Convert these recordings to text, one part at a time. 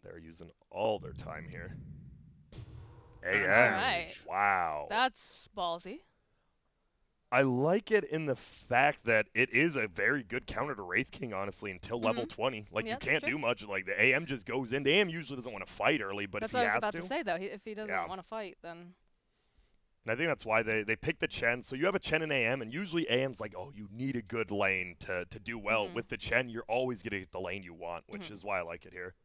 They're using all their time here. AM. All right. Wow. That's ballsy. I like it in the fact that it is a very good counter to Wraith King, honestly, until level 20. Like, Yeah, you that's can't true. do much. Like, the AM just goes in. The AM usually doesn't want to fight early, but That's if what he I was has about to. to say, though. If he doesn't Yeah. want to fight, then... And I think that's why they pick the Chen. So you have a Chen and AM, and usually AM's like, oh, you need a good lane to do well. With the Chen, you're always going to get the lane you want, which is why I like it here.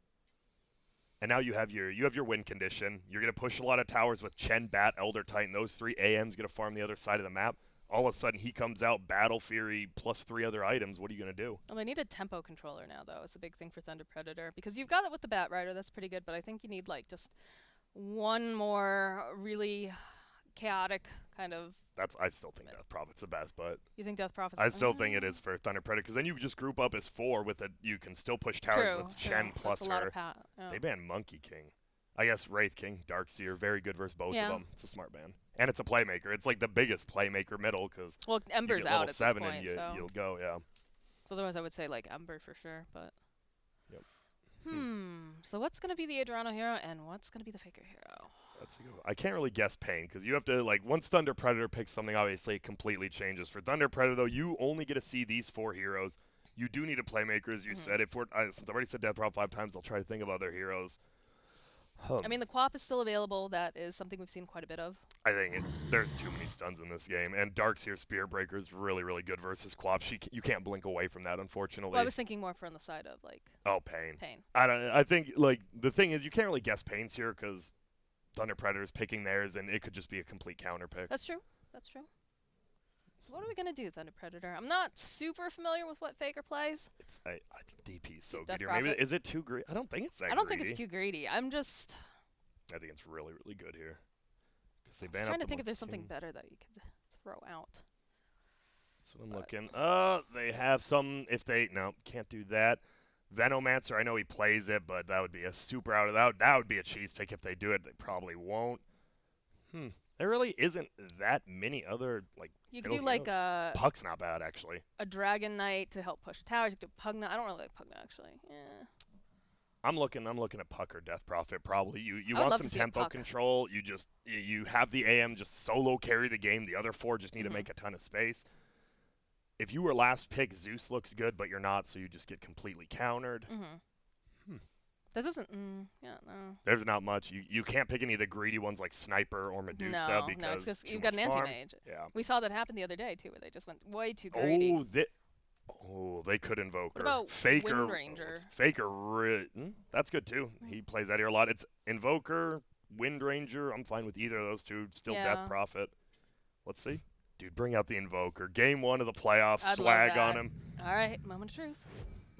And now you have your win condition. You're going to push a lot of towers with Chen, Bat, Elder Titan. Those three AM's going to farm the other side of the map. All of a sudden, he comes out, Battle Fury, plus 3 other items. What are you going to do? Well, they need a tempo controller now, though. It's a big thing for Thunder Predator. Because you've got it with the Bat Rider. That's pretty good. But I think you need, like, just one more really chaotic kind of... I still think Death Prophet's the best, but... You think Death Prophet's... I still think it is for Thunder Predator, because then you just group up as 4 with it. You can still push towers with Chen plus her. They banned Monkey King. I guess Wraith King, Darkseer, very good versus both of them. It's a smart ban. And it's a playmaker. It's like the biggest playmaker middle, because... Well, Ember's out at this point, and you'll go, So otherwise I would say, like, Ember for sure, but... Yep. So what's going to be the Adriano hero, and what's going to be the Faker hero? I can't really guess paiN, because you have to, like, once Thunder Predator picks something, obviously it completely changes. For Thunder Predator, though, you only get to see these 4 heroes. You do need a playmaker, as you said. Since I've already said Death Prop 5 times, I'll try to think of other heroes. I mean, the Quap is still available. That is something we've seen quite a bit of. I think there's too many stuns in this game, and Darkseer Spear Breaker is really, really good versus Quap. You can't blink away from that, unfortunately. Well, I was thinking more from the side of, like... Oh, paiN. paiN. I think, like, the thing is, you can't really guess paiNs here, because Thunder Predator's picking theirs, and it could just be a complete counter pick. That's true. That's true. So what are we going to do, Thunder Predator? I'm not super familiar with what Faker plays. I think DP is so Death good here. Maybe, Prophet. is it too greedy? I don't think it's that greedy. I don't think it's too greedy. I'm just... I think it's really, really good here. They I'm trying to think if there's something better that you could throw out. That's what I'm looking. They have some. No, can't do that. Venomancer, I know he plays it, but that would be a super out of that. That would be a cheese pick if they do it. They probably won't. There really isn't that many other like. You could do like a Puck's not bad actually. A Dragon Knight to help push a tower. You could do Pugna. I don't really like Pugna actually. Yeah. I'm looking at Puck or Death Prophet. Probably you want some tempo control. You have the AM just solo carry the game. The other 4 just need to make a ton of space. If you were last pick, Zeus looks good, but you're not, so you just get completely countered. This isn't. Yeah, no. There's not much. You can't pick any of the greedy ones like Sniper or Medusa because no, it's because you've got an anti-mage. Yeah. We saw that happen the other day too, where they just went way too greedy. They could invoke her. What about Faker, Wind Ranger? Faker, that's good too. He plays that here a lot. It's Invoker, Wind Ranger. I'm fine with either of those 2. Still Death Prophet. Let's see. Dude, bring out the Invoker. Game 1 of the playoffs. I'd swag on him. All right, moment of truth.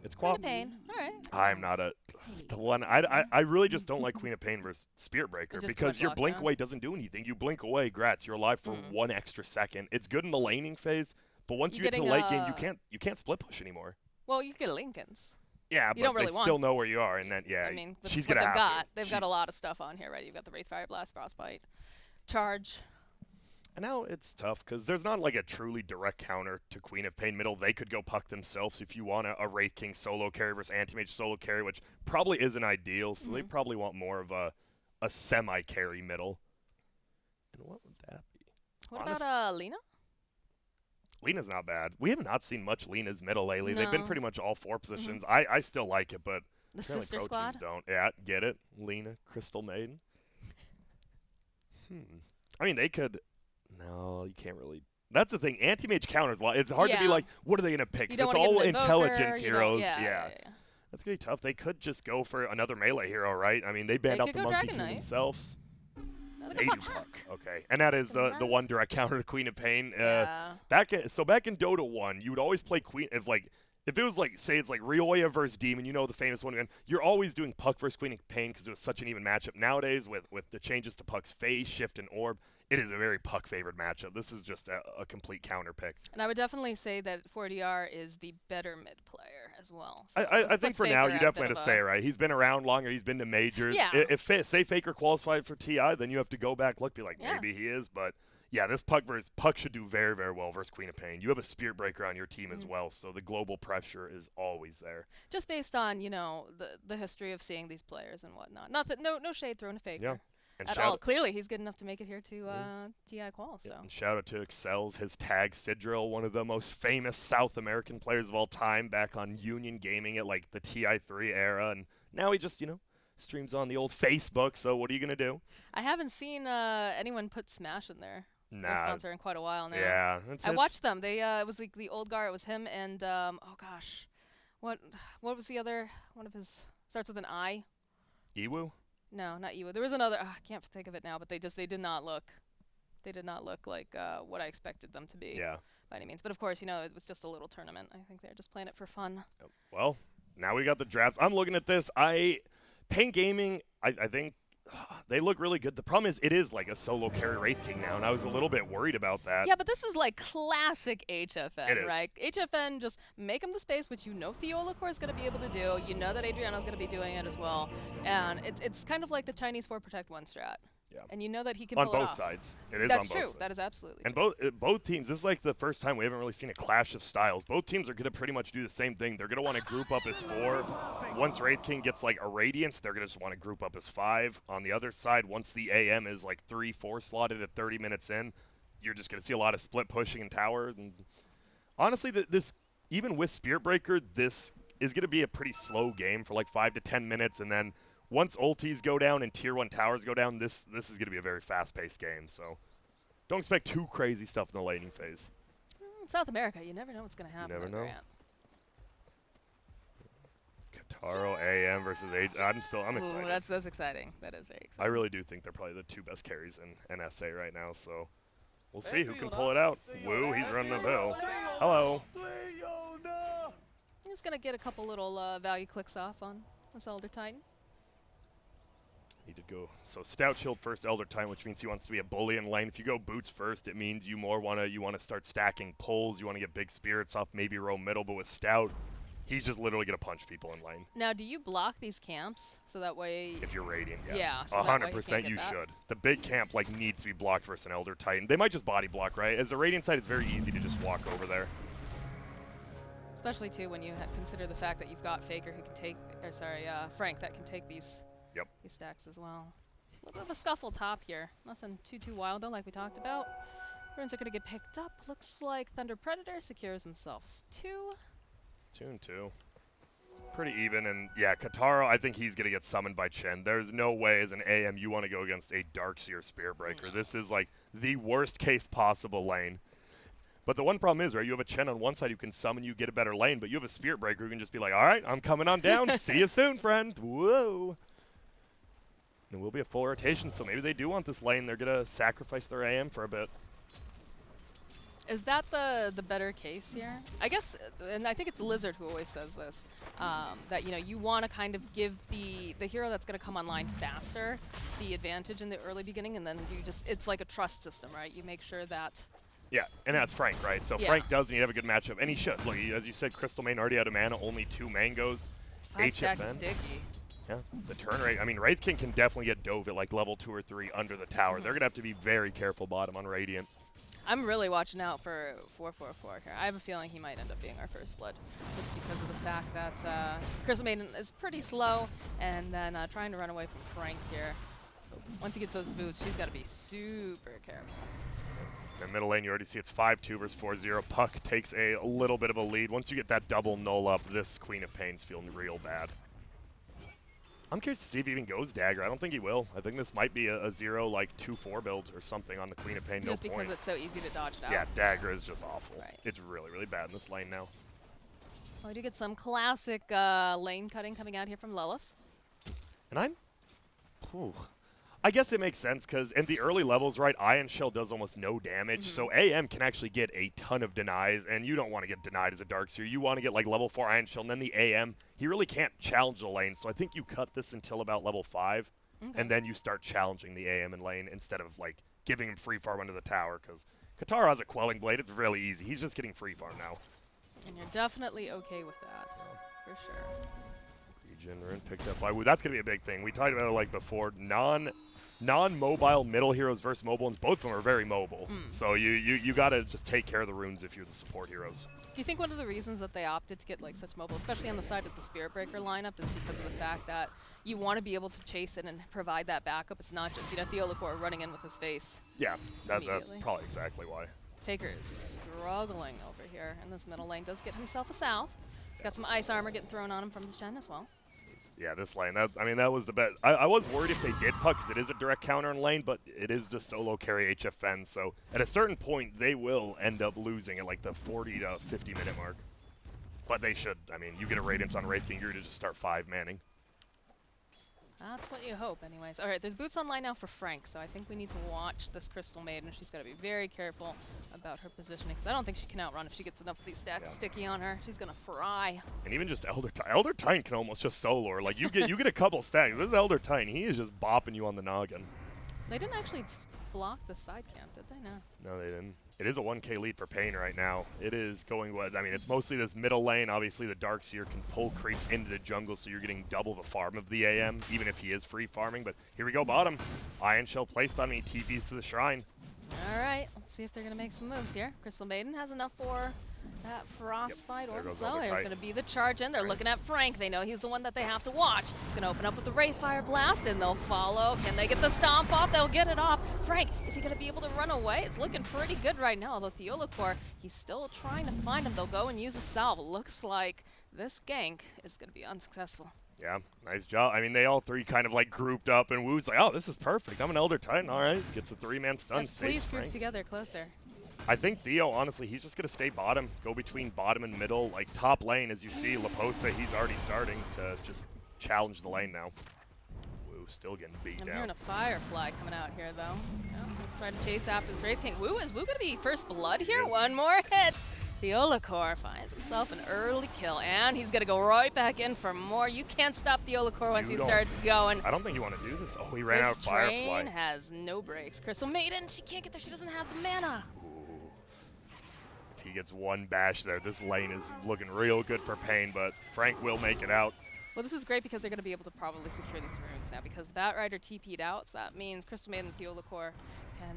It's Quap. Queen of paiN. All right. I'm not the one. I really just don't like Queen of paiN versus Spirit Breaker because your blink away doesn't do anything. You blink away, grats. You're alive for 1 extra second. It's good in the laning phase. But once you get to the late game, you can't split push anymore. Well, you get Lincolns. Yeah, you don't really they still know where you are, and then I mean, she's gonna have they've got a lot of stuff on here, right? You've got the Wraith Fire Blast, Frostbite, Charge. And now it's tough because there's not like a truly direct counter to Queen of paiN middle. They could go Puck themselves if you want a Wraith King solo carry versus Anti-Mage solo carry, which probably isn't ideal. So they probably want more of a semi carry middle. And what would that be? What about Lina? Lina's not bad. We have not seen much Lina's middle lately. No. They've been pretty much all 4 positions. I still like it, but the sister squad don't. Yeah, get it. Lina, Crystal Maiden. I mean, they could. No, you can't really. That's the thing. Anti-Mage counters a lot. It's hard to be like, what are they going to pick? It's all intelligence heroes. Yeah. That's going to be tough. They could just go for another melee hero, right? I mean, they banned out the Monkey King themselves. They do Puck. Okay. And that is the one direct counter to Queen of paiN. Back in Dota 1, you would always play Queen if it was like, say it's like Rioya versus Demon, you know the famous one again, you're always doing Puck versus Queen of paiN because it was such an even matchup. Nowadays, with the changes to Puck's phase, shift, and orb, it is a very Puck-favored matchup. This is just a complete counter pick. And I would definitely say that 4DR is the better mid player as well. So I think for now, you definitely have to say, right? He's been around longer. He's been to majors. Yeah. If say Faker qualified for TI, then you have to go back, look, be like, maybe he is. But Yeah, this Puck should do very, very well versus Queen of paiN. You have a Spirit Breaker on your team as well, so the global pressure is always there. Just based on, you know, the history of seeing these players and whatnot. Not that no shade thrown to Faker at all. Clearly, he's good enough to make it here to TI qual. So. And shout out to Excels, his tag Sidril, one of the most famous South American players of all time, back on Union Gaming at like the TI3 era, and now he just, you know, streams on the old Facebook. So what are you gonna do? I haven't seen anyone put Smash in there. Nah. Sponsor in quite a while now. Yeah, I watched them. They it was like the old guard. It was him and oh gosh, what was the other one of his starts with an I? Iwu? No, not Iwu. There was another. I can't think of it now. But they did not look. They did not look like what I expected them to be. Yeah. By any means, but of course, you know, it was just a little tournament. I think they're just playing it for fun. Well, now we got the drafts. I'm looking at this. paiN Gaming. I think. They look really good. The problem is it is like a solo carry Wraith King now, and I was a little bit worried about that. Yeah, but this is like classic HFN, right? HFN, just make him the space, which you know Theolacore is going to be able to do. You know that Adriano's going to be doing it as well. And it's kind of like the Chinese 4 Protect 1 strat. Yeah. And you know that he can pull it off. On both sides. It is That's on both true. sides. That is absolutely and true. both teams, this is like the first time we haven't really seen a clash of styles. Both teams are going to pretty much do the same thing. They're going to want to group up as 4. Once Wraith King gets like a Radiance, they're going to just want to group up as 5. On the other side, once the AM is like 3-4 slotted at 30 minutes in, you're just going to see a lot of split pushing in tower. And honestly, this even with Spirit Breaker, this is going to be a pretty slow game for like 5 to 10 minutes, and then once ultis go down and tier 1 towers go down, this is going to be a very fast-paced game. So don't expect too crazy stuff in the laning phase. South America, you never know what's going to happen. You never know. Kataro AM versus I'm excited. Ooh, that's exciting. That is very exciting. I really do think they're probably the 2 best carries in SA right now. So we'll see who can pull it out. Woo, he's running a bill. Hello. He's going to get a couple little value clicks off on this Elder Titan. He did go so Stout Shield first Elder Titan, which means he wants to be a bully in lane. If you go boots first, it means you want to start stacking pulls. You want to get big spirits off, maybe roam middle. But with Stout, he's just literally gonna punch people in lane. Now, do you block these camps so that way? If you're Radiant, yes. Yeah, so 100% you should. The big camp like needs to be blocked versus an Elder Titan. They might just body block, right? As a Radiant side, it's very easy to just walk over there. Especially too when you consider the fact that you've got Faker who can take, or sorry, Frank that can take these. Yep. These stacks as well. A little bit of a scuffle top here. Nothing too wild though, like we talked about. Runes are going to get picked up. Looks like Thunder Predator secures himself 2. It's 2 and 2. Pretty even, and yeah, Kataro, I think he's going to get summoned by Chen. There's no way as an AM you want to go against a Darkseer Spirit Breaker. No. This is like the worst case possible lane. But the one problem is, right, you have a Chen on one side who can summon you, get a better lane, but you have a Spirit Breaker who can just be like, all right, I'm coming on down. See you soon, friend. Whoa. And it will be a full rotation, so maybe they do want this lane. They're going to sacrifice their AM for a bit. Is that the better case here? I guess, and I think it's Lizard who always says this, that, you know, you want to kind of give the hero that's going to come online faster the advantage in the early beginning, and then you just, it's like a trust system, right? You make sure that... Yeah, and that's Frank, right? So yeah. Frank does need to have a good matchup, and he should. Look, as you said, Crystal Main already out of mana, only 2 mangoes. 5 stacks is sticky. Yeah, the turn rate. I mean, Wraith King can definitely get dove at like level 2 or 3 under the tower. They're going to have to be very careful bottom on Radiant. I'm really watching out for 4-4-4 here. I have a feeling he might end up being our first blood, just because of the fact that Crystal Maiden is pretty slow, and then trying to run away from Frank here. Once he gets those boots, she's got to be super careful. In middle lane, you already see it's 5-2 versus 4-0. Puck takes a little bit of a lead. Once you get that double null up, this Queen of paiN's feeling real bad. I'm curious to see if he even goes Dagger. I don't think he will. I think this might be a 0, like 2-4 build or something on the Queen of paiN. Just because it's so easy to dodge it out. Yeah, Dagger is just awful. Right. It's really, really bad in this lane now. Well, we do get some classic lane cutting coming out here from Lelis. And I guess it makes sense because in the early levels, right, Ion Shell does almost no damage, so AM can actually get a ton of denies, and you don't want to get denied as a Darkseer. You want to get like level 4 Ion Shell, and then the AM, he really can't challenge the lane, so I think you cut this until about level 5, and then you start challenging the AM in lane instead of like giving him free farm under the tower, because Katara has a Quelling Blade. It's really easy. He's just getting free farm now. And you're definitely okay with that, for sure. Regen Rune picked up by Wu. That's going to be a big thing. We talked about it like before. non-mobile middle heroes versus mobile ones, both of them are very mobile. So you got to just take care of the runes if you're the support heroes. Do you think one of the reasons that they opted to get like such mobile, especially on the side of the Spirit Breaker lineup, is because of the fact that you want to be able to chase it and provide that backup? It's not just, Theolacor running in with his face. Yeah, that's probably exactly why. Faker is struggling over here in this middle lane. Does get himself a salve. He's got some ice armor getting thrown on him from the Shen as well. Yeah, this lane, that was the best. I was worried if they did puck, because it is a direct counter in lane, but it is the solo carry HFN, so at a certain point, they will end up losing at like the 40 to 50 minute mark. But they should. I mean, you get a Radiance on Wraith King, you're to just start 5-manning. That's what you hope, anyways. All right, there's boots online now for Frank, so I think we need to watch this Crystal Maiden. She's got to be very careful about her positioning, because I don't think she can outrun if she gets enough of these stacks sticky on her. She's going to fry. And even just Elder Titan can almost just solo her. Like, you get a couple stacks. This is Elder Titan. He is just bopping you on the noggin. They didn't actually block the side camp, did they? No. No, they didn't. It is a 1K lead for paiN right now. It is going what? I mean, it's mostly this middle lane. Obviously, the Darkseer can pull creeps into the jungle, so you're getting double the farm of the AM, even if he is free farming. But here we go, bottom. Ion Shell placed on me. TPs to the shrine. All right, let's see if they're going to make some moves here. Crystal Maiden has enough for that Frostbite or the slow. There's going to be the charge in. They're looking at Frank. They know he's the one that they have to watch. He's going to open up with the Wraithfire Blast, and they'll follow. Can they get the stomp off? They'll get it off. Frank, is he going to be able to run away? It's looking pretty good right now, although Theolacor, he's still trying to find him. They'll go and use a salve. Looks like this gank is going to be unsuccessful. Yeah, nice job. I mean, they all three kind of like grouped up, and Wu's like, oh, this is perfect. I'm an Elder Titan. All right. Gets a 3-man stun. Yes, please group together closer. I think Theo, honestly, he's just going to stay bottom, go between bottom and middle. Like, top lane, as you see, Laposa, he's already starting to just challenge the lane now. Wu still getting beat down. I'm hearing a Firefly coming out here, though. Trying to chase after this Wraith King. Is Wu going to be first blood here? One more hit. Theolacor finds himself an early kill, and he's going to go right back in for more. You can't stop Theolacor once he starts going. I don't think you want to do this. Oh, he ran out of Firefly. This train has no brakes. Crystal Maiden, she can't get there. She doesn't have the mana. If he gets one bash there, this lane is looking real good for paiN, but Frank will make it out. Well, this is great because they're going to be able to probably secure these runes now, because Bat Rider TP'd out, so that means Crystal Maiden and Theolacor can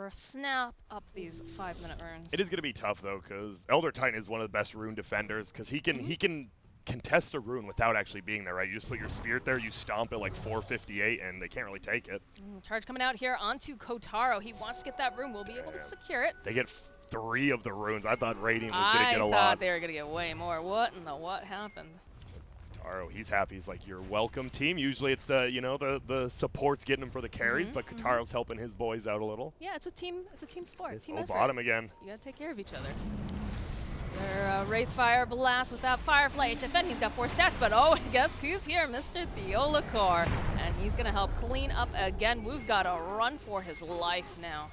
snap up these 5-minute runes. It is going to be tough, though, because Elder Titan is one of the best rune defenders, because he can contest a rune without actually being there, right? You just put your Spirit there, you stomp it like 458, and they can't really take it. Charge coming out here onto Kotaro. He wants to get that rune. We'll be able to secure it. They get 3 of the runes. I thought Radiant was going to get a lot. I thought they were going to get way more. What in the what happened? Kotaro, he's happy. He's like, you're welcome, team. Usually it's the, the support's getting him for the carries, but Kotaro's helping his boys out a little. Yeah, it's a team sport. Team effort. Bottom again. You got to take care of each other. Their Wraithfire Blast with that Firefly HFN. He's got 4 stacks, but guess who's here? Mr. Theolacor. And he's going to help clean up again. Wu's got to run for his life now.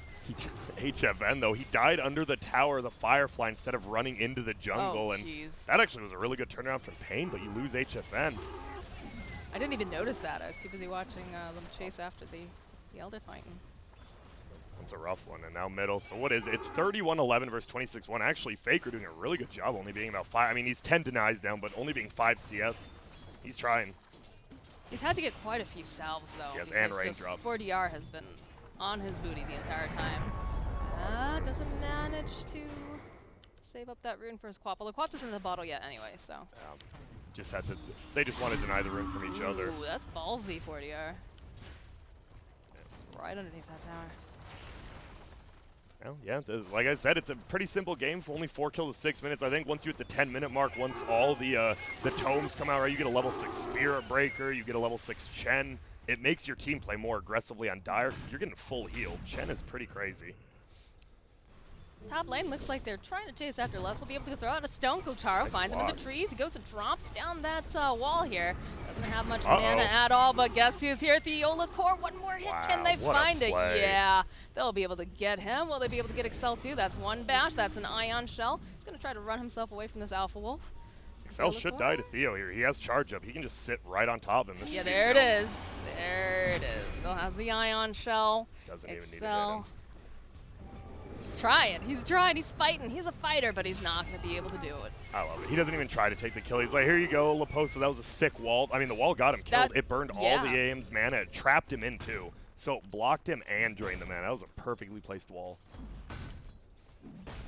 HFN, though, he died under the tower of the Firefly instead of running into the jungle. And that actually was a really good turnaround from paiN, but you lose HFN. I didn't even notice that. I was too busy watching them chase after the Elder Titan. That's a rough one, and now middle. So what is it? It's 31-11 versus 26-1. Actually, Faker doing a really good job, only being about 5. I mean, he's 10 denies down, but only being 5 CS. He's trying. He's had to get quite a few salves, though. Yes, and raindrops. 4DR has been on his booty the entire time. Doesn't manage to save up that rune for his Quap. Well, the Quap isn't in the bottle yet anyway, so. They just want to deny the rune from each other. Ooh, that's ballsy, 4DR. It's right underneath that tower. Well, yeah, like I said, it's a pretty simple game. Only 4 kills in 6 minutes. I think once you hit the 10-minute mark, once all the tomes come out, right, you get a level 6 Spirit Breaker, you get a level 6 Chen. It makes your team play more aggressively on Dire because you're getting full heal. Chen is pretty crazy. Top lane looks like they're trying to chase after Les. Will be able to throw out a stone. Kotaro finds him in the trees. He goes and drops down that wall here. Doesn't have much mana at all, but guess who's here? Theolacor. One more hit. Wow, can they find it? Yeah. They'll be able to get him. Will they be able to get Excel too? That's one bash. That's an Ion Shell. He's going to try to run himself away from this Alpha Wolf. Excel should die to Theo here. He has charge up. He can just sit right on top of him. Yeah, there it is. There it is. Still has the Ion Shell. Doesn't even need to hit him. He's trying. He's trying. He's fighting. He's a fighter, but he's not going to be able to do it. I love it. He doesn't even try to take the kill. He's like, here you go, Laposa. That was a sick wall. I mean, the wall got him killed. It burned all the AIM's mana. It trapped him in, too. So it blocked him and drained the mana. That was a perfectly placed wall.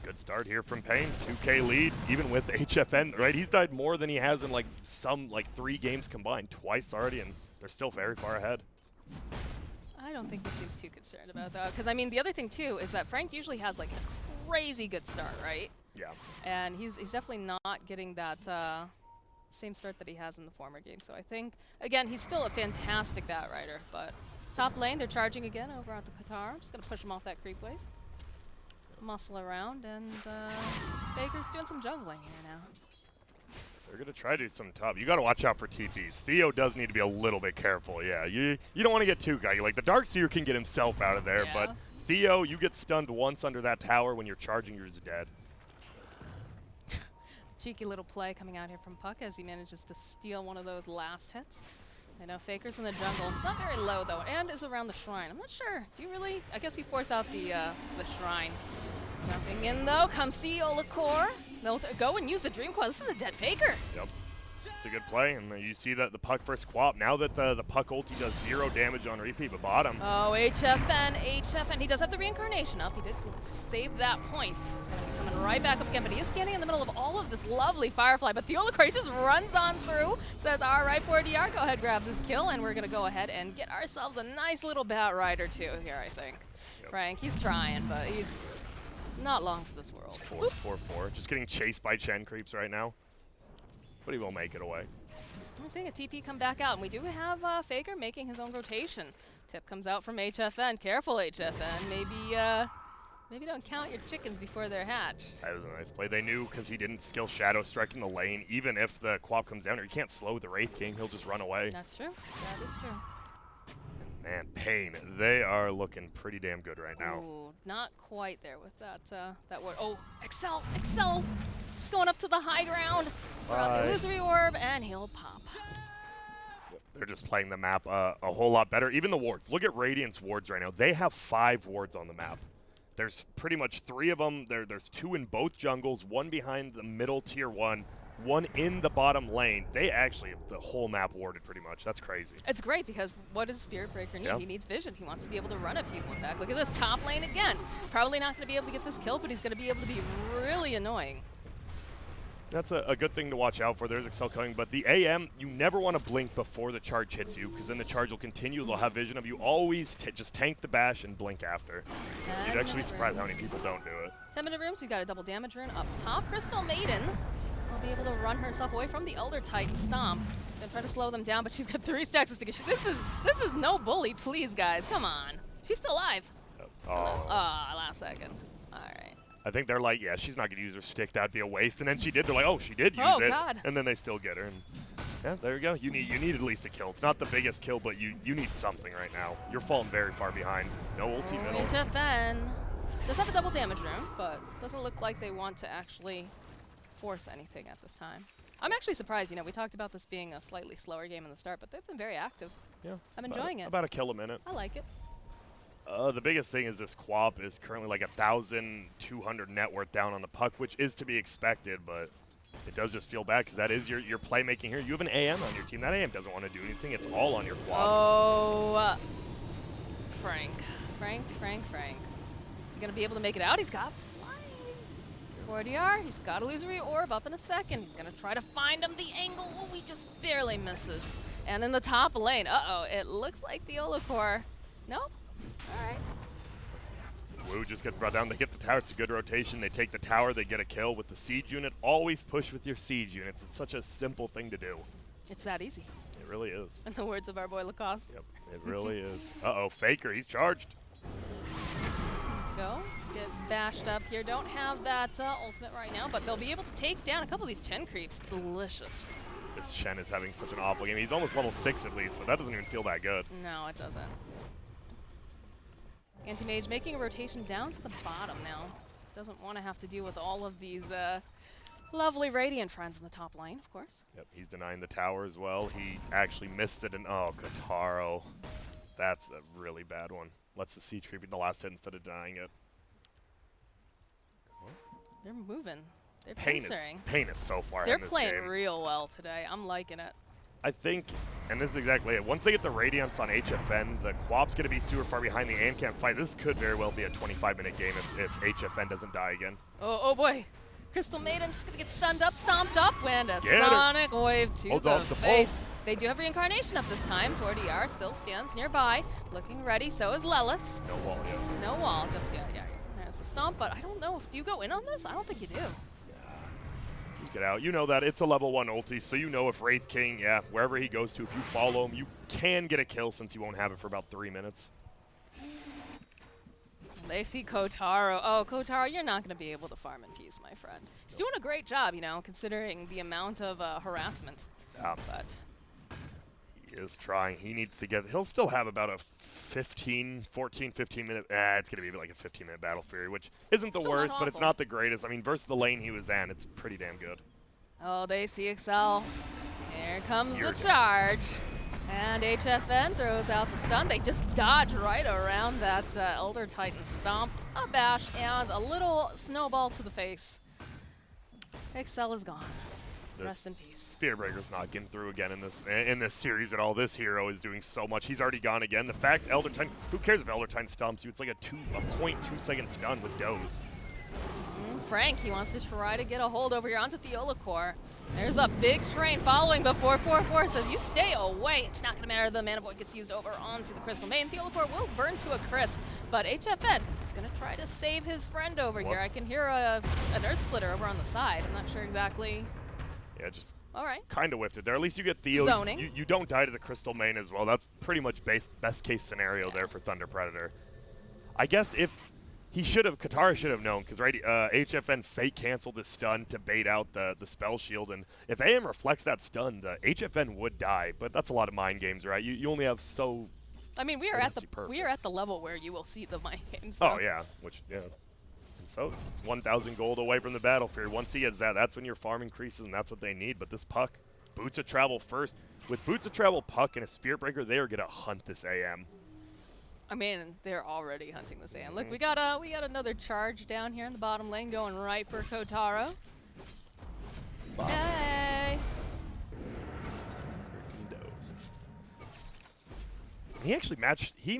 Good start here from paiN. 2K lead, even with HFN, right? He's died more than he has in, like, 3 games combined. Twice already, and they're still very far ahead. I don't think he seems too concerned about that. Because, I mean, the other thing, too, is that Frank usually has, like, a crazy good start, right? Yeah. And he's definitely not getting that same start that he has in the former game. So I think, again, he's still a fantastic bat rider. But top lane, they're charging again over onto Qatar. I'm just going to push him off that creep wave. Muscle around, and Baker's doing some jungling here now. They're going to try to do some top. You got to watch out for TPs. Theo does need to be a little bit careful. Yeah, you don't want to get too cocky. Like, the Darkseer can get himself out of there, but Theo, you get stunned once under that tower when you're charging, you're just dead. Cheeky little play coming out here from Puck as he manages to steal one of those last hits. I know Faker's in the jungle. It's not very low, though, and is around the shrine. I'm not sure. Do you really? I guess you force out the shrine. Jumping in, though, comes the Olakor. They'll go and use the Dream Coil. This is a dead Faker. Yep. It's a good play, and you see that the Puck first Quap. Now that the Puck ulti does 0 damage on repeat, but bottom. Oh, HFN. He does have the reincarnation up. He did save that point. He's going to be coming right back up again, but he is standing in the middle of all of this lovely Firefly. But the Olakor just runs on through, says, all right, 4DR, go ahead, grab this kill, and we're going to go ahead and get ourselves a nice little Bat Rider, too, here, I think. Yep. Frank, he's trying, but he's not long for this world. 4-4-4. Just getting chased by Chen creeps right now. But he will make it away. I'm seeing a TP come back out, and we do have Faker making his own rotation. Tip comes out from HFN. Careful, HFN. Maybe don't count your chickens before they're hatched. That was a nice play. They knew because he didn't skill Shadow Strike in the lane. Even if the Quap comes down, or he can't slow the Wraith King, he'll just run away. That's true. That is true. Man, paiN, they are looking pretty damn good right now. Ooh, not quite there with that word. Oh, Excel! Just going up to the high ground. Around the illusory orb, and he'll pop. They're just playing the map a whole lot better. Even the wards. Look at Radiant's wards right now. They have 5 wards on the map. There's pretty much 3 of them. There's 2 in both jungles, 1 behind the middle tier 1, 1 in the bottom lane. They actually have the whole map warded pretty much. That's crazy. It's great because what does Spirit Breaker need? He needs vision. He wants to be able to run at people. In fact, look at this top lane again. Probably not going to be able to get this kill, but he's going to be able to be really annoying. That's a good thing to watch out for. There's Excel coming, but the AM, you never want to blink before the charge hits you, because then the charge will continue. They'll have vision of you. Always just tank the bash and blink after. You'd actually be surprised how many people don't do it. 10-minute rooms, we've got a double damage rune up top. Crystal Maiden will be able to run herself away from the Elder Titan Stomp. Gonna try to slow them down, but she's got 3 stacks of stickers. This is no bully, please, guys. Come on. She's still alive. Oh, last second. All right. I think they're like, yeah, she's not going to use her stick. That'd be a waste. And then she did. They're like, oh, she did use it. God. And then they still get her. And yeah, there you go. You need at least a kill. It's not the biggest kill, but you need something right now. You're falling very far behind. No ulti middle. HFN does have a double damage rune, but doesn't look like they want to actually force anything at this time. I'm actually surprised. You know, we talked about this being a slightly slower game in the start, but they've been very active. Yeah. I'm enjoying it. About a kill a minute. I like it. The biggest thing is this Quap is currently like 1,200 net worth down on the Puck, which is to be expected, but it does just feel bad because that is your playmaking here. You have an AM on your team. That AM doesn't want to do anything. It's all on your Quap. Oh, Frank. Is he going to be able to make it out? He's got flying. 4DR, he's got illusory orb up in a second. He's going to try to find him. The angle, oh, he just barely misses. And in the top lane, it looks like the Olakor. Nope. All right. Wu just gets brought down. They get the tower. It's a good rotation. They take the tower. They get a kill with the siege unit. Always push with your siege units. It's such a simple thing to do. It's that easy. It really is. In the words of our boy Lacoste. Yep, it really is. Uh-oh, Faker. He's charged. Go. Get bashed up here. Don't have that ultimate right now, but they'll be able to take down a couple of these Chen creeps. Delicious. This Chen is having such an awful game. He's almost level 6 at least, but that doesn't even feel that good. No, it doesn't. Anti-Mage making a rotation down to the bottom now. Doesn't want to have to deal with all of these lovely Radiant friends in the top lane, of course. Yep, he's denying the tower as well. He actually missed it, and oh, Kataro. That's a really bad one. Lets the siege creep in the last hit instead of denying it. They're moving. They're paiN is so far They're in this playing game. real well today. I'm liking it. I think, and this is exactly it, once they get the Radiance on HFN, the Quap's going to be super far behind the AIM camp fight. This could very well be a 25-minute game if HFN doesn't die again. Oh boy. Crystal Maiden just going to get stunned up, stomped up, and a Sonic Wave to the face. They do have Reincarnation up this time. 4DR still stands nearby, looking ready. So is Lelis. No wall yet. No wall just yet. Yeah, there's the stomp, but I don't know. Do you go in on this? I don't think you do. Just get out. You know that. It's a level 1 ulti, so you know if Wraith King, wherever he goes to, if you follow him, you can get a kill since you won't have it for about 3 minutes. They see Kotaro. Oh, Kotaro, you're not going to be able to farm in peace, my friend. He's doing a great job, you know, considering the amount of harassment. But he is trying. He needs to get... He'll still have about a 15 minute... it's going to be like a 15-minute Battle Fury, which isn't the worst, but it's not the greatest. I mean, versus the lane he was in, it's pretty damn good. Oh, they see Excel. Here comes the charge. And HFN throws out the stun. They just dodge right around that Elder Titan stomp. A bash and a little snowball to the face. Excel is gone. Rest in peace. Spirit Breaker's not getting through again in this series at all. This hero is doing so much. He's already gone again. The fact Elder Titan, who cares if Elder Titan stomps you? It's like a 0.2 second stun with Doze. Frank, he wants to try to get a hold over here onto Theolacore. There's a big train following, but 444 says, you stay away. It's not going to matter. The Mana Void gets used over onto the Crystal Maiden. Theolacore will burn to a crisp, but HFN is going to try to save his friend over here. I can hear an Earth Splitter over on the side. I'm not sure exactly. Yeah, just all right. Kind of whiffed it there. At least you get Theo. Zoning. You don't die to the Crystal Main as well. That's pretty much best case scenario there for Thunder Predator. I guess if Katara should have known, because HFN fake canceled the stun to bait out the spell shield, and if AM reflects that stun, the HFN would die. But that's a lot of mind games, right? You only have so. I mean, we are at the level where you will see the mind games. So. Oh yeah, And so 1,000 gold away from the battlefield. Once he gets that, that's when your farm increases, and that's what they need. But this Puck, Boots of Travel first. With Boots of Travel, Puck, and a Spirit Breaker, they are gonna hunt this AM. I mean, they're already hunting this AM. Look, we got another charge down here in the bottom lane going right for Kotaro. Hey! He actually he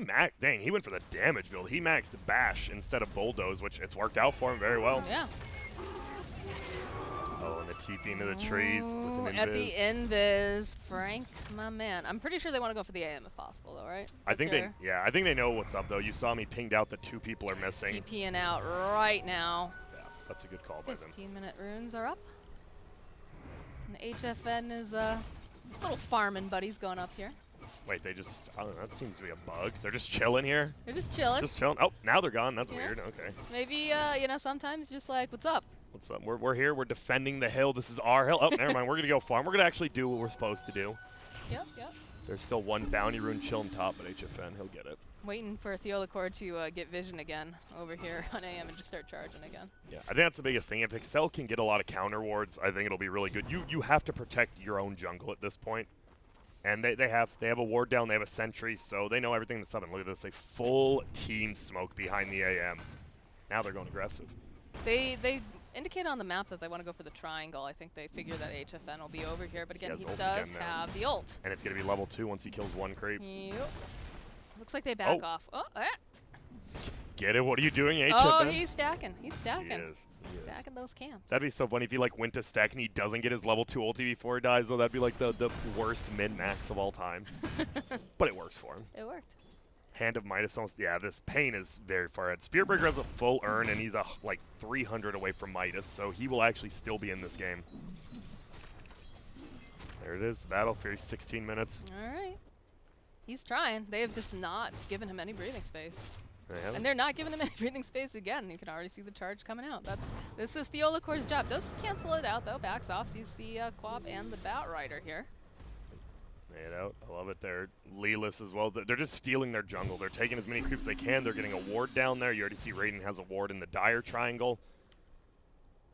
went for the damage build. He maxed the bash instead of bulldoze, which it's worked out for him very well. Yeah. Oh, and the TP into the trees with an invis. At the invis, Frank, my man. I'm pretty sure they want to go for the AM if possible, though, right? I think they know what's up, though. You saw me pinged out that 2 people are missing. TPing out right now. Yeah, that's a good call by them. 15-minute runes are up. And HFN is little farming buddies going up here. Wait, I don't know, that seems to be a bug. They're just chilling here? They're just chilling. Just chilling. Oh, now they're gone. That's weird. Okay. Maybe, sometimes just like, what's up? What's up? We're here. We're defending the hill. This is our hill. Oh, never mind. We're going to go farm. We're going to actually do what we're supposed to do. Yep. There's still 1 bounty rune chilling top at HFN. He'll get it. Waiting for Theolacore to get vision again over here on AM and just start charging again. Yeah, I think that's the biggest thing. If Excel can get a lot of counter wards, I think it'll be really good. You have to protect your own jungle at this point. And they have a ward down, they have a sentry, so they know everything that's up. And look at this, a full team smoke behind the AM. Now they're going aggressive. They indicate on the map that they want to go for the triangle. I think they figure that HFN will be over here, but again, he does have the ult. And it's going to be level 2 once he kills 1 creep. Yep. Looks like they back off. Oh, Get it? What are you doing, HFN? Oh, he's stacking. He's stacking. He is. Stacking those camps. That'd be so funny if he went to stack and he doesn't get his level 2 ulti before he dies, though. That'd be like the worst min-max of all time. But it works for him. It worked. Hand of Midas almost. Yeah, this paiN is very far ahead. Spirit Breaker has a full earn, and he's like 300 away from Midas, so he will actually still be in this game. There it is. The Battle Fury, 16 minutes. All right. He's trying. They have just not given him any breathing space. And they're not giving him any breathing space again. You can already see the charge coming out. This is Theolacore's job. Does cancel it out, though. Backs off. Sees the Quap and the Bat Rider here. Lay it out. I love it there. Lelis as well. They're just stealing their jungle. They're taking as many creeps as they can. They're getting a ward down there. You already see Raiden has a ward in the Dire Triangle.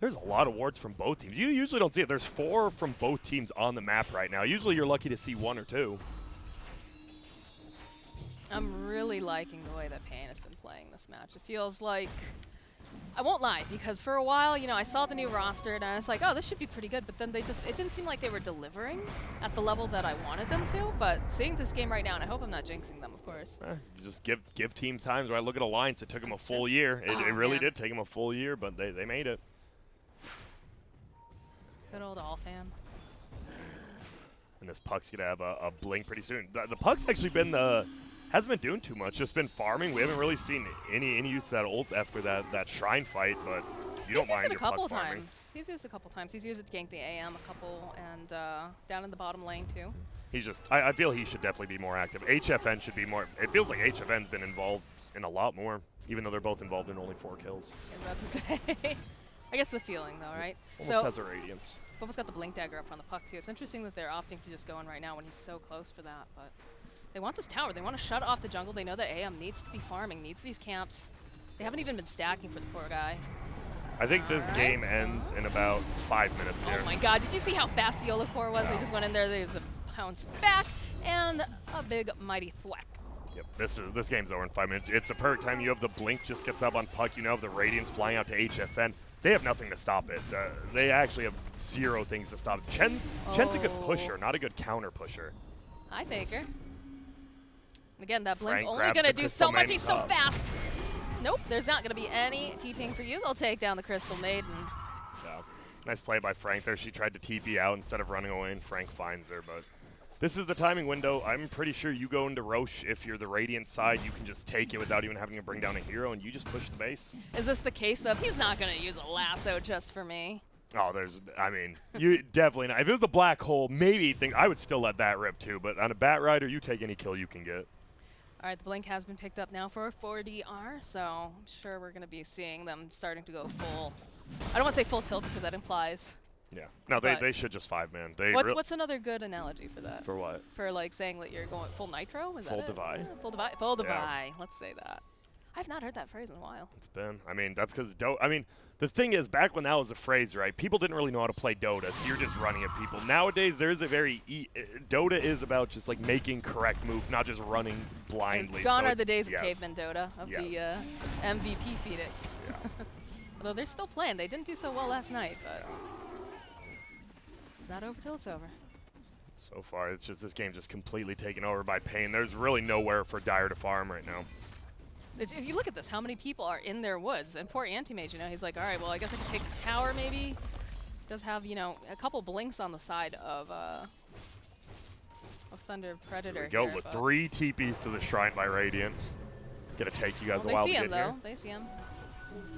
There's a lot of wards from both teams. You usually don't see it. There's 4 from both teams on the map right now. Usually you're lucky to see 1 or 2. I'm really liking the way that paiN has been playing this match. It feels like I won't lie, because for a while, you know, I saw the new roster and I was like, oh, this should be pretty good, but then it didn't seem like they were delivering at the level that I wanted them to, but seeing this game right now, and I hope I'm not jinxing them, of course. You just give teams time, right? Look at Alliance, it took them a full year. It really did take them a full year, but they made it. Good old all-fam. And this Puck's gonna have a blink pretty soon. The Puck's actually been hasn't been doing too much, just been farming. We haven't really seen any use of that ult after that Shrine fight, but you don't mind your Puck farming. He's used it a couple times. He's used it to gank the AM a couple, and down in the bottom lane too. He's just, I feel he should definitely be more active. HFN should be more, it feels like HFN's been involved in a lot more, even though they're both involved in only 4 kills. I was about to say. I guess the feeling though, right? Almost has a Radiance. Almost got the Blink Dagger up on the Puck too. It's interesting that they're opting to just go in right now when he's so close for that, but they want this tower. They want to shut off the jungle. They know that AM needs to be farming, needs these camps. They haven't even been stacking for the poor guy. I think this game ends in about 5 minutes here. Oh my god, did you see how fast the Olacor was? They just went in there, there's a pounce back, and a big mighty thwack. Yep, this game's over in 5 minutes. It's a perfect time. You have the Blink just gets up on Puck. You know have the Radiance flying out to HFN. They have nothing to stop it. They actually have 0 things to stop it. Chen's a good pusher, not a good counter pusher. Hi, Faker. Again, that Blink Frank only going to do so much. He's so fast. Nope, there's not going to be any TPing for you. They'll take down the Crystal Maiden. Yeah. Nice play by Frank there. She tried to TP out instead of running away, and Frank finds her. But this is the timing window. I'm pretty sure you go into Roche. If you're the Radiant side, you can just take it without even having to bring down a hero, and you just push the base. Is this the case of he's not going to use a lasso just for me? Oh, I mean, you definitely not. If it was a black hole, maybe I would still let that rip too. But on a Bat Rider, you take any kill you can get. All right, the Blink has been picked up now for 4DR, so I'm sure we're going to be seeing them starting to go full. I don't want to say full tilt because that implies. Yeah. No, they should just 5-man. What's another good analogy for that? For what? For like saying that you're going full nitro? Is full that divide. Yeah, full divide. Full divide. Yeah. Let's say that. I've not heard that phrase in a while. It's been. I mean, that's because I mean, the thing is, back when that was a phrase, right? People didn't really know how to play Dota, so you're just running at people. Nowadays, there's a very Dota is about just like making correct moves, not just running blindly. Gone are the days of caveman Dota, of the MVP Phoenix. Yeah. Although they're still playing. They didn't do so well last night, but it's not over till it's over. So far, it's just this game's just completely taken over by paiN. There's really nowhere for Dire to farm right now. If you look at this, how many people are in their woods? And poor Anti-Mage, you know, he's like, all right, well, I guess I can take this tower maybe. Does have, you know, a couple blinks on the side of Thunder Predator. Here we go with 3 TPs to the Shrine by Radiant. Gonna take you guys a while to get here. They see him, though.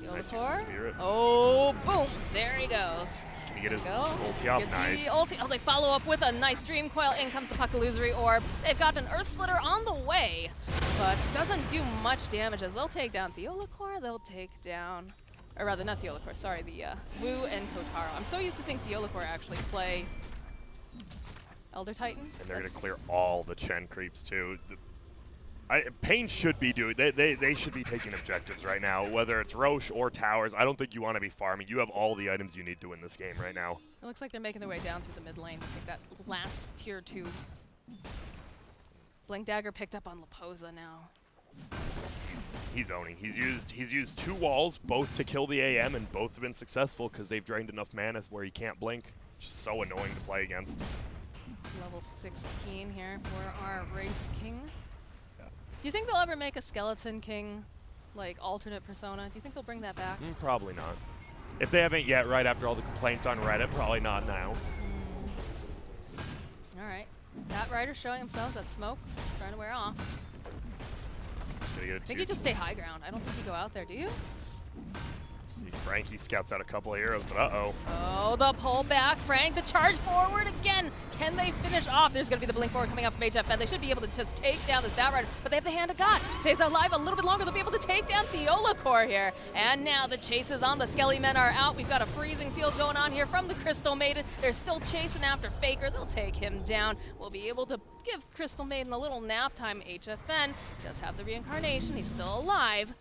They see him. Nice use of Spirit. Oh, boom. There he goes. Can he get his ulti off? Nice. Oh, they follow up with a nice Dream Coil. In comes the Puck Illusory Orb. They've got an Earth Splitter on the way, but doesn't do much damage as they'll take down Theolacor. They'll take down, or rather not Theolacor, sorry, the Wu and Kotaro. I'm so used to seeing Theolacor actually play Elder Titan. And they're going to clear all the Chen creeps too. paiN should be doing, they should be taking objectives right now, whether it's Roche or towers. I don't think you want to be farming. You have all the items you need to win this game right now. It looks like they're making their way down through the mid lane to take that last tier 2. Blink Dagger picked up on Laposa now. He's owning. He's used 2 walls, both to kill the AM, and both have been successful because they've drained enough mana where he can't blink. Just so annoying to play against. Level 16 here for our Wraith King. Do you think they'll ever make a Skeleton King, like, alternate persona? Do you think they'll bring that back? Probably not. If they haven't yet, right after all the complaints on Reddit, probably not now. All right. Bat Rider showing himself. That smoke starting to wear off. I think you just stay high ground. I don't think you go out there, do you? See, Frankie scouts out a couple of heroes, but uh-oh. Oh, the pull back. Frank, the charge forward again. Can they finish off? There's going to be the blink forward coming up from HFN. They should be able to just take down this Bat Rider, but they have the hand of God. Stays alive a little bit longer. They'll be able to take down Theolacor here. And now the chase is on. The Skelly men are out. We've got a freezing field going on here from the Crystal Maiden. They're still chasing after Faker. They'll take him down. We'll be able to give Crystal Maiden a little nap time. HFN does have the reincarnation. He's still alive.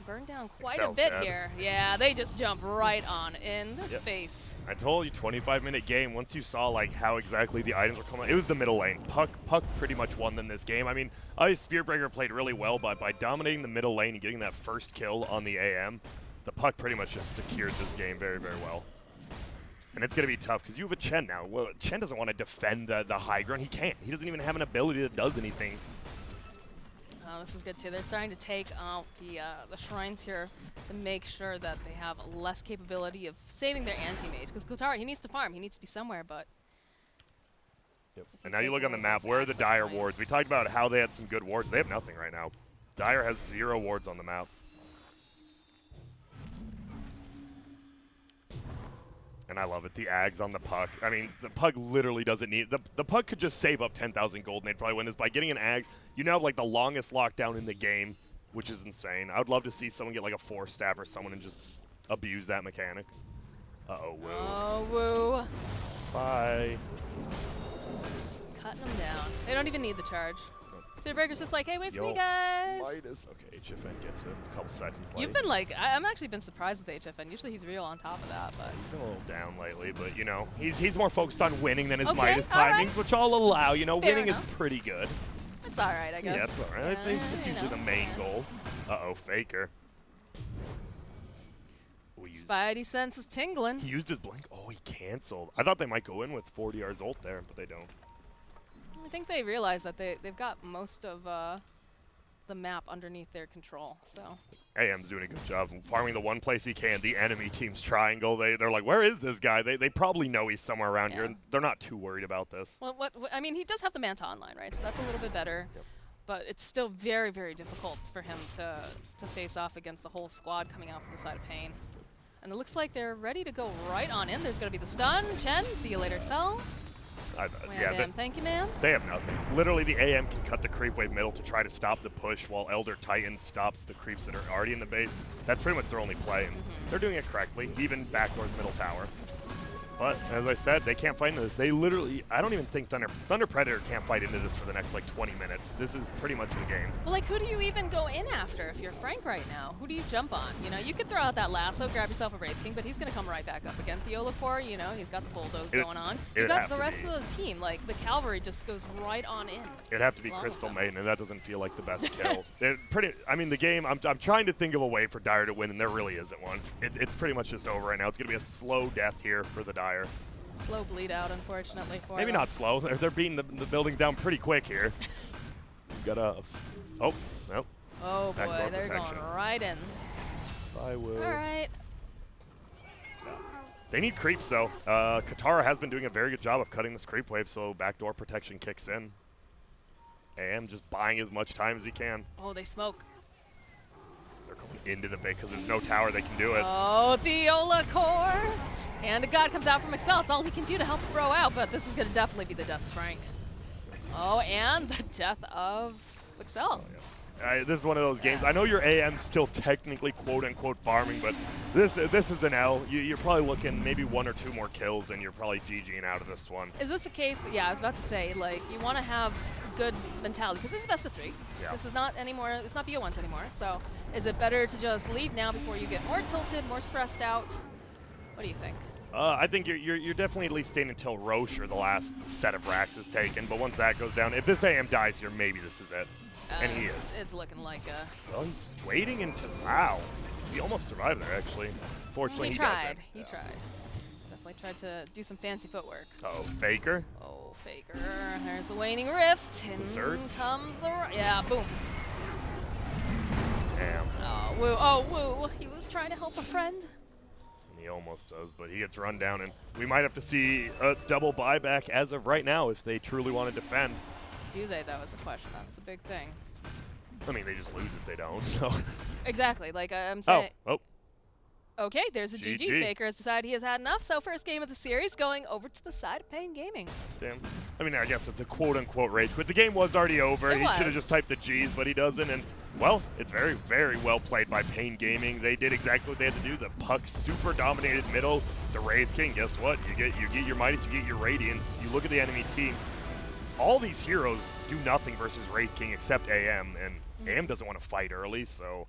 Burned down quite a bit here. Yeah, they just jump right on in the space. I told you, 25-minute game. Once you saw like how exactly the items were coming, it was the middle lane. Puck pretty much won them this game. I mean, Spearbreaker played really well, but by dominating the middle lane and getting that first kill on the AM, The puck pretty much just secured this game very, very well. And it's going to be tough because you have a Chen now. Well, Chen doesn't want to defend the high ground. He can't. He doesn't even have an ability that does anything. Oh, this is good too. They're starting to take out the shrines here to make sure that they have less capability of saving their anti-mage. Because Kotaro, he needs to farm. He needs to be somewhere, but... Yep. And now you look on the map, where are the Dire wards? We talked about how they had some good wards. They have nothing right now. Dire has 0 wards on the map. And I love it. The Ags on the puck. I mean, the puck literally doesn't need... The puck could just save up 10,000 gold and they'd probably win this. By getting an Ags, you now have like the longest lockdown in the game, which is insane. I would love to see someone get like a 4-staff or someone and just abuse that mechanic. Uh-oh, woo. Oh, woo. Bye. Cutting them down. They don't even need the charge. So Breaker's just like, hey, wait for me, guys. Midas. Okay, HFN gets it. A couple seconds late. You've been like, I'm actually been surprised with HFN. Usually he's real on top of that, but. He's been a little down lately, but, you know, he's more focused on winning than his Midas timings, which I'll allow. You know, winning is pretty good. It's all right, I guess. Yeah, it's all right. I think it's usually the main goal. Uh-oh, Faker. Spidey sense is tingling. He used his blink. Oh, he canceled. I thought they might go in with 40 R's ult there, but they don't. I think they realize that they've got most of the map underneath their control, so. AM's doing a good job farming the one place he can, the enemy team's triangle. They're like, where is this guy? They probably know he's somewhere around here, and they're not too worried about this. Well, I mean, he does have the Manta online, right? So that's a little bit better. Yep. But it's still very, very difficult for him to face off against the whole squad coming out from the side of paiN. And it looks like they're ready to go right on in. There's going to be the stun. Chen, see you later, Excel. Yeah, thank you, ma'am. They have nothing. Literally, the AM can cut the creep wave middle to try to stop the push while Elder Titan stops the creeps that are already in the base. That's pretty much their only play, and they're doing it correctly. Even backdoors middle tower. But, as I said, they can't fight into this. They literally, I don't even think Thunder Predator can't fight into this for the next, like, 20 minutes. This is pretty much the game. Well, like, who do you even go in after if you're Frank right now? Who do you jump on? You know, you could throw out that lasso, grab yourself a Wraith King, but he's going to come right back up again. Theolacor, you know, he's got the bulldoze going on. You got the rest of the team. Like, the cavalry just goes right on in. It'd have to be Crystal Maiden, and that doesn't feel like the best kill. I mean, the game, I'm trying to think of a way for Dire to win, and there really isn't one. It's pretty much just over right now. It's going to be a slow death here for the Dire. Slow bleed out, unfortunately, for Maybe them. not slow. They're beating the building down pretty quick here. Got a... Oh, no. Oh, boy, they're going right in. I will. All right. They need creeps, though. Katara has been doing a very good job of cutting this creep wave, so backdoor protection kicks in. AM just buying as much time as he can. Oh, they smoke. They're going into the bait because there's no tower they can do it. Oh, Theolacor! And a god comes out from Excel. It's all he can do to help throw out, but this is going to definitely be the death of Frank. Oh, and the death of Excel. Oh, yeah. This is one of those games. I know your AM's still technically quote-unquote farming, but this is an L. You're probably looking maybe 1 or 2 more kills, and you're probably GGing out of this one. Is this the case? Yeah, I was about to say, like, you want to have good mentality, because this is best of 3. Yeah. This is not anymore. It's not BO1s anymore. So is it better to just leave now before you get more tilted, more stressed out? What do you think? I think you're definitely at least staying until Roche or the last set of racks is taken. But once that goes down, if this AM dies here, maybe this is it. And he is. It's looking like a... Well, he's waiting until... Wow. He almost survived there, actually. Fortunately, he doesn't. He tried. Definitely tried to do some fancy footwork. Uh-oh, Faker. Oh, Faker. There's the waning rift. And Surge. comes the... Yeah, boom. Damn. Oh, woo. Oh, woo. He was trying to help a friend. He almost does, but he gets run down, and we might have to see a double buyback as of right now if they truly want to defend. Do they? That was the question. That's the big thing. I mean, they just lose if they don't. So. Exactly. Like I'm saying. Oh. Okay, there's a GG. Faker has decided he has had enough. So first game of the series going over to the side of paiN Gaming. Damn. I mean, I guess it's a quote-unquote rage quit. The game was already over. He should have just typed the G's, but he doesn't. And, well, it's very, very well played by paiN Gaming. They did exactly what they had to do. The puck super dominated middle. The Wraith King, guess what? You get your Midas, you get your Radiance. You look at the enemy team. All these heroes do nothing versus Wraith King except AM, and AM doesn't want to fight early, so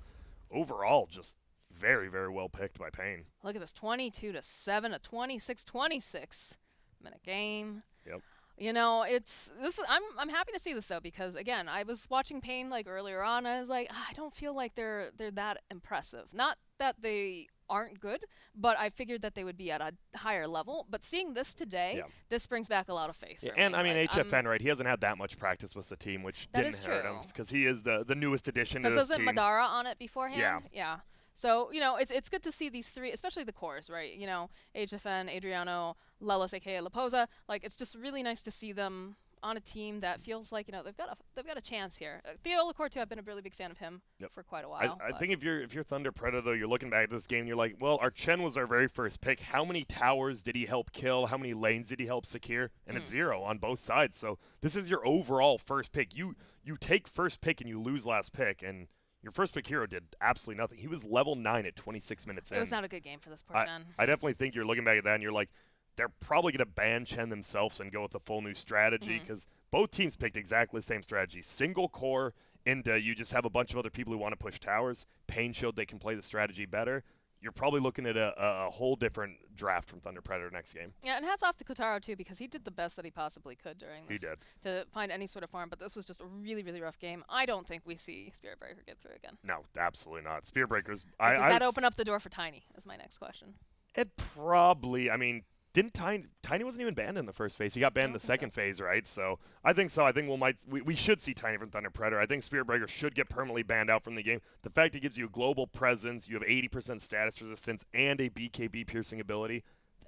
overall, just very, very well picked by paiN. Look at this, 22-7, a 26-26 minute game. Yep. You know, I'm happy to see this though, because again, I was watching paiN like earlier on. I was like, I don't feel like they're that impressive. Not that they aren't good, but I figured that they would be at a higher level. But seeing this today, this brings back a lot of faith. Yeah, and I mean, like, HFN, right? He hasn't had that much practice with the team, which didn't hurt him because he is the newest addition to this team. Because wasn't Madara on it beforehand? Yeah. Yeah. So, you know, it's good to see these three, especially the cores, right? You know, HFN, Adriano, Lelis, aka Laposa. Like, it's just really nice to see them on a team that feels like, you know, they've got a chance here. Theo Lacour too, I've been a really big fan of him for quite a while. I think if you're Thunder Predator though, you're looking back at this game, you're like, well, our Chen was our very first pick. How many towers did he help kill? How many lanes did he help secure? And it's 0 on both sides. So this is your overall first pick. You take first pick and you lose last pick, and your first pick hero did absolutely nothing. He was level 9 at 26 minutes in. It was not a good game for this poor Chen. I definitely think you're looking back at that and you're like, they're probably going to ban Chen themselves and go with a full new strategy because both teams picked exactly the same strategy. Single core, and you just have a bunch of other people who want to push towers. paiN showed they can play the strategy better. You're probably looking at a whole different draft from Thunder Predator next game. Yeah, and hats off to Kotaro, too, because he did the best that he possibly could during this. He did. To find any sort of farm, but this was just a really, really rough game. I don't think we see Spirit Breaker get through again. No, absolutely not. Spirit Breakers. Does that open up the door for Tiny, is my next question. It probably, I mean, didn't Tiny wasn't even banned in the first phase. He got banned in the second phase, right? So I think so. I think we should see Tiny from Thunder Predator. I think Spirit Breaker should get permanently banned out from the game. The fact it gives you a global presence, you have 80% status resistance, and a BKB piercing ability,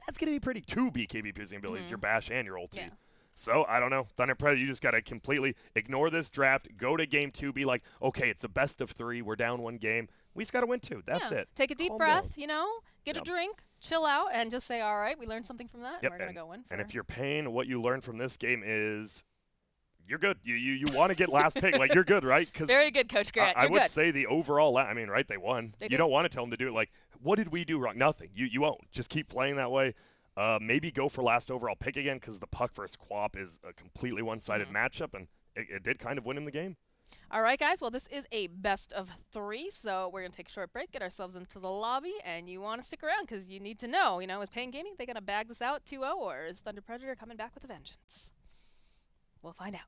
that's going to be pretty. 2 BKB piercing abilities, your bash and your ulti. Yeah. So, I don't know. Thunder Predator, you just got to completely ignore this draft, go to game 2, be like, okay, it's a best of 3, we're down 1 game. We just got to win 2. That's it. Take a deep breath, you know, get a drink, chill out, and just say, all right, we learned something from that, and we're going to go win. And if you're paiN, what you learned from this game is you're good. You want to get last pick. Like, you're good, right? Very good, Coach Grant. I would say the overall, I mean, right, they won. They you don't want to tell them to do it. Like, what did we do wrong? Nothing. You won't. Just keep playing that way. Maybe go for last overall pick again because the Puck versus Quap is a completely one-sided matchup, and it did kind of win him the game. All right, guys. Well, this is a best of 3, so we're going to take a short break, get ourselves into the lobby, and you want to stick around because you need to know, you know, is paiN Gaming, they going to bag this out 2-0, or is Thunder Predator coming back with a vengeance? We'll find out.